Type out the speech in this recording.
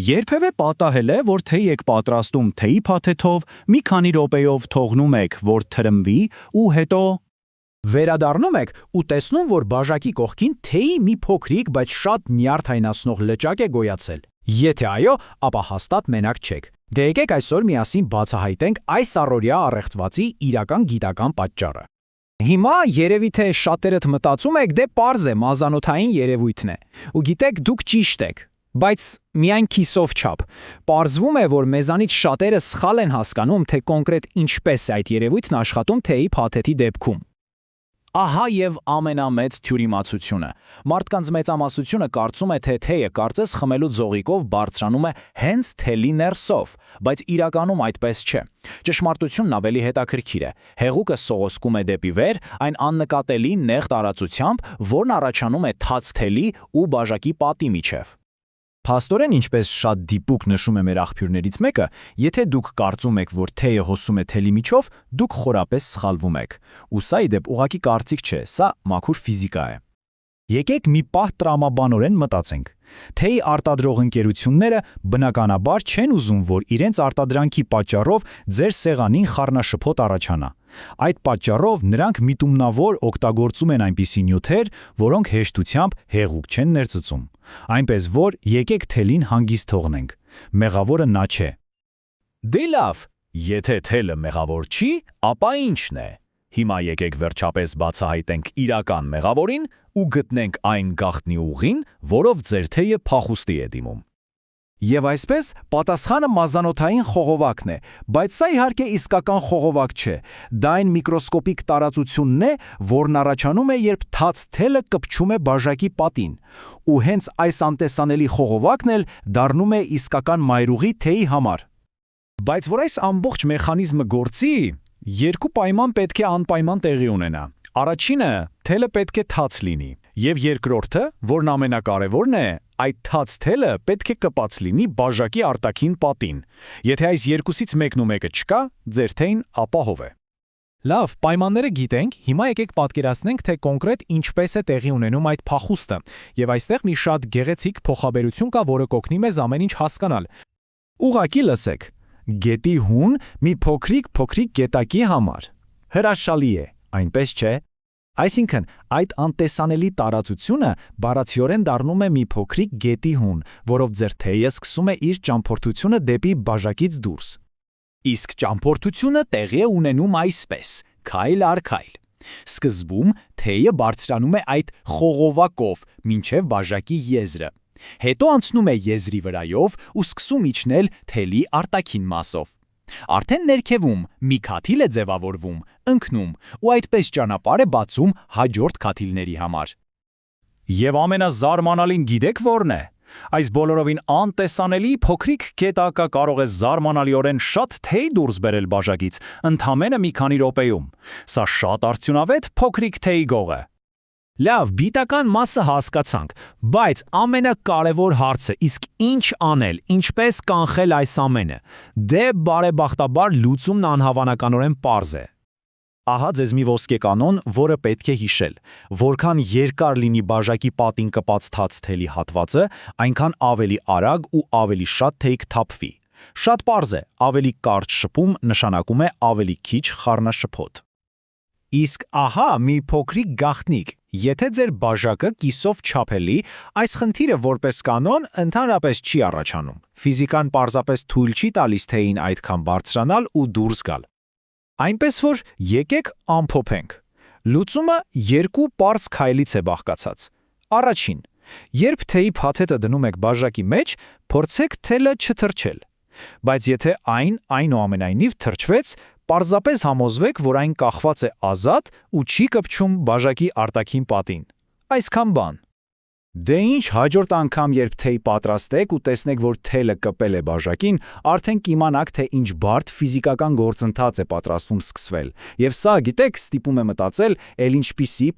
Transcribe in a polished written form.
Երբևէ պատահել է, որ թեյ եք պատրաստում թեյի փաթեթով, մի քանի րոպեով թողնում եք, որ թրմվի ու հետո Վերադառնում եք ու տեսնում, որ բաժակի կողքին թեյի մի փոքրիկ, բայց շատ նյարդայնացնող լճակ է գոյացել։ Եթե այո, ապա հաստատ մենակ չեք։ Դե եկեք այսօր միասին բացահայտենք այս առօրյա առեղծվածի իրական գիտական պատճառը։ Հիմա երևի թե շատերդ մտածում եք, դե պարզ է, մազանոթային երևույթն է։ Ու գիտեք, դուք ճիշտ եք։ Բայց միայն քիսով չափ։ Պարզվում է, որ մեզանից շատերը սխալ են հասկանում, թե կոնկրետ ինչպես է այդ երևույթն աշխատում թեյի փաթեթի դեպքում։ Ահա եւ ամենամեծ թյուրիմացությունը։ Մարդկանց մեծամասնությունը կարծում է, թե թեյը կարծես խմելու ձողիկով բարձրանում է հենց թելի ներսով, բայց իրականում այդպես չէ։ Ճշմարտությունն ավելի հետաքրքիր է։ Հեղուկը սողոսկում է դեպի վեր, այն աննկատելի նեղ տարածությամբ, որն առաջանում է թաց թելի ու բաժակի պատի միջև։ Փաստորեն, ինչպես շատ դիպուկ նշում է մեր աղբյուրներից մեկը, եթե դուք կարծում եք, որ թեյը հոսում է թելի միջով, դուք խորապես սխալվում եք։ Ու սա ի դեպ ուղղակի կարծիք չէ, սա մաքուր ֆիզիկա է։ Եկեք մի պահ տրամաբանորեն մտածենք։ Թեյ արտադրող ընկերությունները բնականաբար չեն ուզում, որ իրենց արտադրանքի պատճառով ձեր սեղանին խառնաշփոթ առաջանա։ Այդ պատճառով նրանք միտումնավոր օգտագործում են այնպիսի նյութեր, որոնք հեշտությամբ հեղուկ չեն ներծծում։ Այնպես որ եկեք թելին հանգիստ թողնենք։ Մեղավորը նա չէ։ Դե լավ, եթե թելը մեղավոր չի, ապա ի՞նչն է։ Հիմա եկեք վերջապես բացահայտենք իրական մեղավորին ու գտնենք այն գաղտնի ուղին, որով ձեր թեյը փախուստի է դիմում։ Եվ այսպես պատասխանը մազանոթային խողովակն է, բայց սա իհարկե իսկական խողովակ չէ։ Դա այն միկրոսկոպիկ տարածությունն է, որն առաջանում է, երբ թաց թելը կպչում է բաժակի պատին։ Ու հենց այս անտեսանելի խողովակն էլ դառնում է իսկական մայրուղի թեյի համար։ Բայց որ այս ամբողջ մեխանիզմը գործի, երկու պայման պետք է անպայման տեղի ունենա։ Առաջինը թելը պետք է թաց լինի, եւ երկրորդը, որն ամենակարևորն է, այդ թաց թելը պետք է կպած լինի բաժակի արտաքին պատին։ Եթե այս երկուսից մեկն ու մեկը չկա, ձեր թեյն ապահով է։ Լավ, պայմանները գիտենք, հիմա եկեք պատկերացնենք, թե կոնկրետ ինչպես է տեղի ունենում այդ փախուստը, եւ այստեղ մի շատ գեղեցիկ փոխաբերություն կա, որը կօգնի մեզ ամեն ինչ հասկանալ։ Ուղղակի լսեք։ Գետի հուն մի փոքրիկ գետակի համար։ Հրաշալի է, այնպես չէ։ Այսինքն, այդ անտեսանելի տարածությունը բառացիորեն դառնում է մի փոքրիկ գետի հուն, որով ձեր թեյը սկսում է իր ճամփորդությունը դեպի բաժակից դուրս։ Իսկ ճամփորդությունը տեղի է ունենում այսպես՝ քայլ առ քայլ։ Սկզբում թեյը բարձրանում է այդ խողովակով մինչև բաժակի եզրը։ Հետո անցնում է եզրի վրայով ու սկսում իջնել թելի արտաքին մասով։ Արդեն ներքևում մի քաթիլ է ձևավորվում, ընկնում ու այդպես ճանապարհ է բացում հաջորդ քաթիլների համար։ Եվ ամենազարմանալին գիտեք որն է։ Այս բոլորովին անտեսանելի փոքրիկ գետակը կարող է զարմանալիորեն շատ թեյ դուրս բերել բաժակից, ընդամենը մի քանի րոպեում։ Սա շատ արդյունավետ փոքրիկ թեյի գող է։ Լավ, բիտական մասը հասկացանք, բայց ամենակարևոր հարցը, իսկ ինչ անել, ինչպես կանխել այս ամենը։ Դե բարեբախտաբար լուծումն անհավանականորեն պարզ է։ Ահա ձեզ մի ոսկե կանոն, որը պետք է հիշել։ Որքան երկար լինի բաժակի պատին կպած թաց թելի հատվածը, այնքան ավելի արագ ու ավելի շատ թեյ կթափվի։ Շատ պարզ է, ավելի կարճ շփում նշանակում է ավելի քիչ խառնաշփոթ։ Իսկ ահա մի փոքրիկ գաղտնիք։ Եթե ձեր բաժակը կիսով չափելի, այս խնդիրը որպես կանոն ընդհանրապես չի առաջանում։ Ֆիզիկան պարզապես թույլ չի տալիս թեյին այդքան բարձրանալ ու դուրս գալ։ Այնպես որ եկեք ամփոփենք։ Լուծումը երկու պարզ քայլից է բաղկացած։ Առաջին, երբ թեյի փաթեթը դնում եք բաժակի մեջ, փորձեք թելը չթրջել։ Բայց եթե այն այնուամենայնիվ թրջվեց, պարզապես համոզվեք, որ այն կախված է ազատ ու չի կպչում բաժակի արտաքին պատին։ Այսքան բան։ Դե ինչ, հաջորդ անգամ, երբ թեյ պատրաստեք ու տեսնեք, որ թելը կպել է բաժակին, արդեն կիմանաք, թե ինչ բարդ ֆիզիկական գործընթաց է պատրաստվում սկսվել։ Եվ սա, գիտեք, ստիպում է մտածել, էլ ինչպիսի